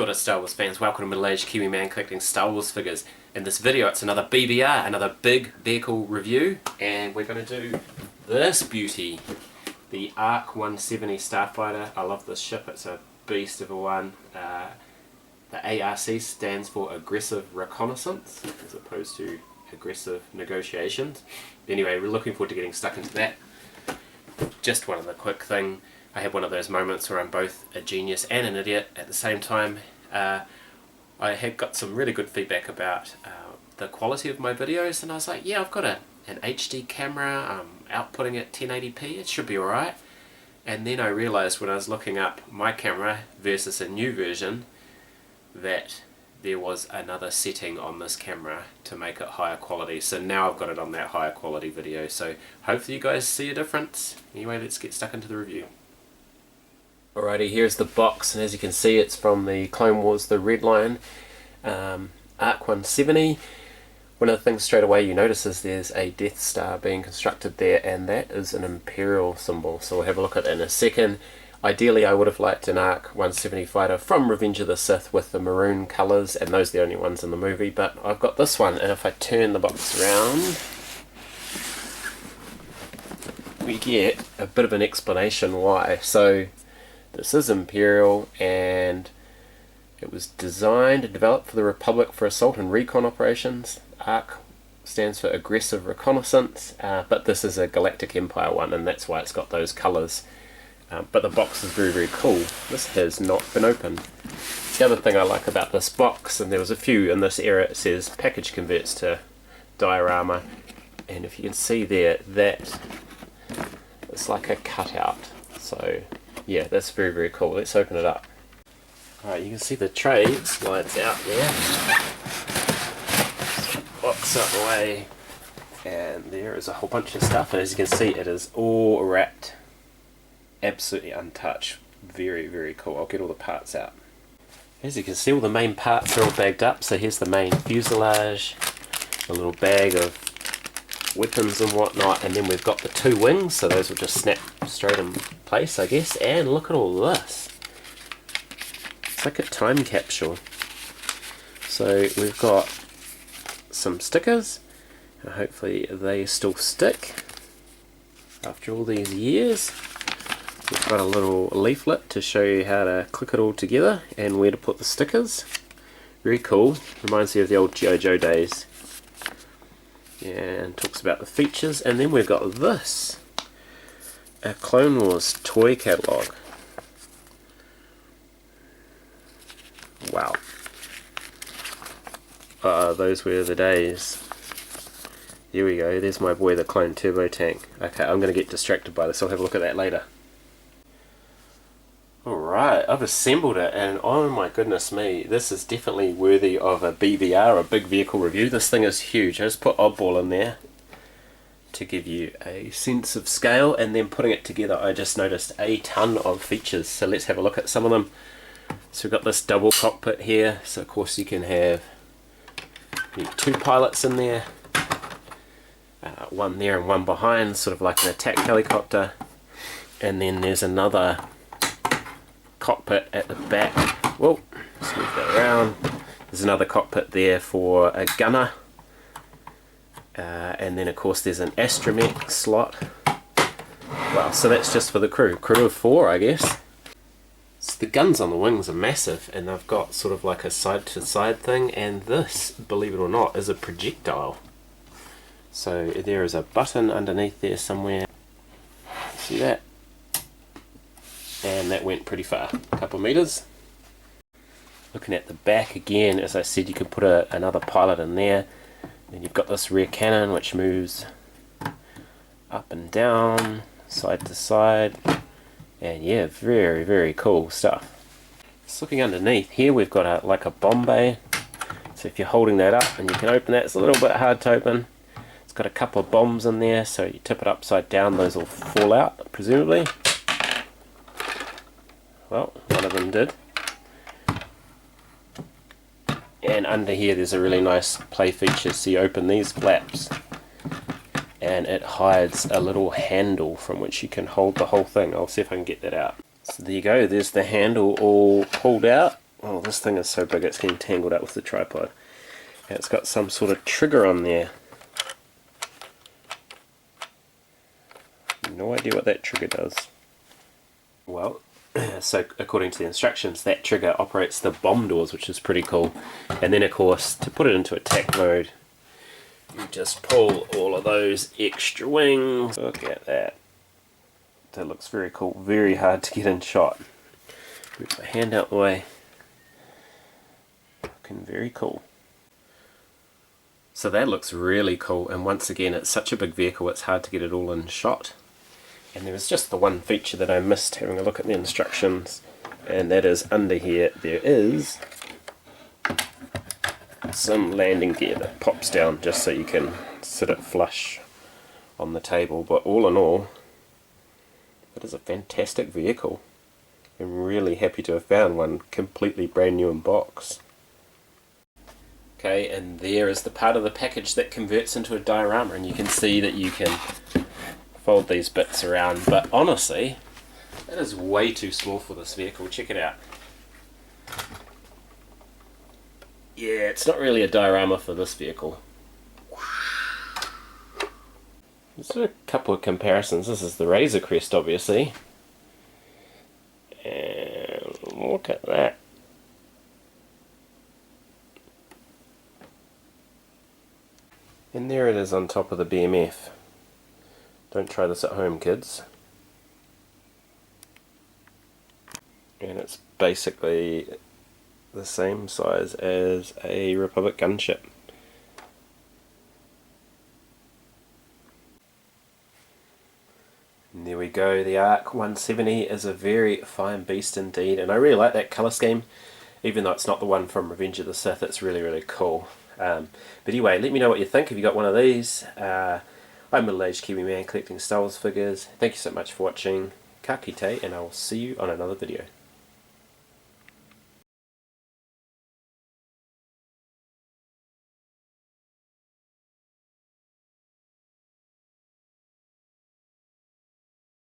Kia ora Star Wars fans, welcome to middle-aged Kiwi man collecting Star Wars figures. In this video it's another BVR, another big vehicle review, and we're going to do this beauty, the ARC-170 Starfighter. I love this ship, it's a beast of a one. The ARC stands for Aggressive Reconnaissance as opposed to Aggressive Negotiations. Anyway, we're looking forward to getting stuck into that. Just one other quick thing. I had one of those moments where I'm both a genius and an idiot at the same time. I had got some really good feedback about the quality of my videos, and I was like, yeah, I've got an HD camera, I'm outputting at 1080p, it should be alright. And then I realised when I was looking up my camera versus a new version that there was another setting on this camera to make it higher quality. So now I've got it on that higher quality video, so hopefully you guys see a difference. Anyway, let's get stuck into the review. Alrighty, here's the box, and as you can see it's from the Clone Wars, the Red Line ARC-170. One of the things straight away you notice is there's a Death Star being constructed there, and that is an Imperial symbol, so we'll have a look at that in a second. Ideally I would have liked an ARC-170 fighter from Revenge of the Sith with the maroon colours, and those are the only ones in the movie, but I've got this one, and if I turn the box around we get a bit of an explanation why. So this is Imperial, and it was designed and developed for the Republic for assault and recon operations. ARC stands for Aggressive Reconnaissance, but this is a Galactic Empire one, and that's why it's got those colours. But the box is very, very cool. This has not been opened. The other thing I like about this box, and there was a few in this era, it says package converts to diorama, and if you can see there, that it's like a cutout. So yeah, that's very, very cool. Let's open it up. Alright, you can see the tray slides out there. Box out the way, and there is a whole bunch of stuff, and as you can see it is all wrapped, absolutely untouched. Very, very cool. I'll get all the parts out. As you can see, all the main parts are all bagged up. So here's the main fuselage, a little bag of weapons and whatnot, and then we've got the two wings, so those will just snap straight in place, I guess. And look at all this. It's like a time capsule. So we've got some stickers, and hopefully they still stick after all these years. We've got a little leaflet to show you how to click it all together and where to put the stickers. Very cool. Reminds me of the old G.I. Joe days. And talks about the features. And then we've got this, a Clone Wars toy catalogue. Wow. Those were the days. Here we go. There's my boy, the Clone Turbo Tank. Okay, I'm going to get distracted by this. I'll have a look at that later. Alright, I've assembled it, and oh my goodness me, this is definitely worthy of a BVR, a big vehicle review. This thing is huge. I just put oddball in there to give you a sense of scale, and then putting it together I just noticed a ton of features, so let's have a look at some of them. So we've got this double cockpit here, so of course you can have two pilots in there, one there and one behind, sort of like an attack helicopter, and then there's another cockpit at the back. Whoa, let's move that around. There's another cockpit there for a gunner, and then of course there's an astromech slot. Wow, so that's just for the crew of 4, I guess. So the guns on the wings are massive, and they've got sort of like a side to side thing, and this, believe it or not, is a projectile. So there is a button underneath there somewhere. See that? And that went pretty far, a couple of meters. Looking at the back again, as I said, you could put another pilot in there. Then you've got this rear cannon which moves up and down, side to side, and yeah, very, very cool stuff. Just looking underneath here, we've got like a bomb bay. So if you're holding that up and you can open that, it's a little bit hard to open. It's got a couple of bombs in there, so you tip it upside down, those will fall out, presumably. Well, one of them did. And under here there's a really nice play feature. So you open these flaps and it hides a little handle from which you can hold the whole thing. I'll see if I can get that out. So there you go, there's the handle all pulled out, Oh, this thing is so big it's getting tangled up with the tripod. And it's got some sort of trigger on there. No idea what that trigger does. Well, so according to the instructions, that trigger operates the bomb doors, which is pretty cool. And then of course, to put it into attack mode, you just pull all of those extra wings. Look at that. That looks very cool. Very hard to get in shot. Move my hand out the way. Looking very cool. So that looks really cool, and once again it's such a big vehicle it's hard to get it all in shot. And there was just the one feature that I missed having a look at the instructions, and that is under here there is some landing gear that pops down just so you can sit it flush on the table. But all in all, it is a fantastic vehicle. I'm really happy to have found one completely brand new in box. Okay, and there is the part of the package that converts into a diorama, and you can see that you can fold these bits around, but honestly that is way too small for this vehicle. Check it out. Yeah, it's not really a diorama for this vehicle. There's a couple of comparisons. This is the Razor Crest, obviously, and look at that. And there it is on top of the BMF. Don't try this at home, kids. And it's basically the same size as a Republic gunship. And there we go, the ARC-170 is a very fine beast indeed, and I really like that colour scheme. Even though it's not the one from Revenge of the Sith, it's really, really cool. But anyway, let me know what you think if you got one of these. I'm middle-aged Kiwi man collecting Star Wars figures. Thank you so much for watching. Ka kite, and I will see you on another video.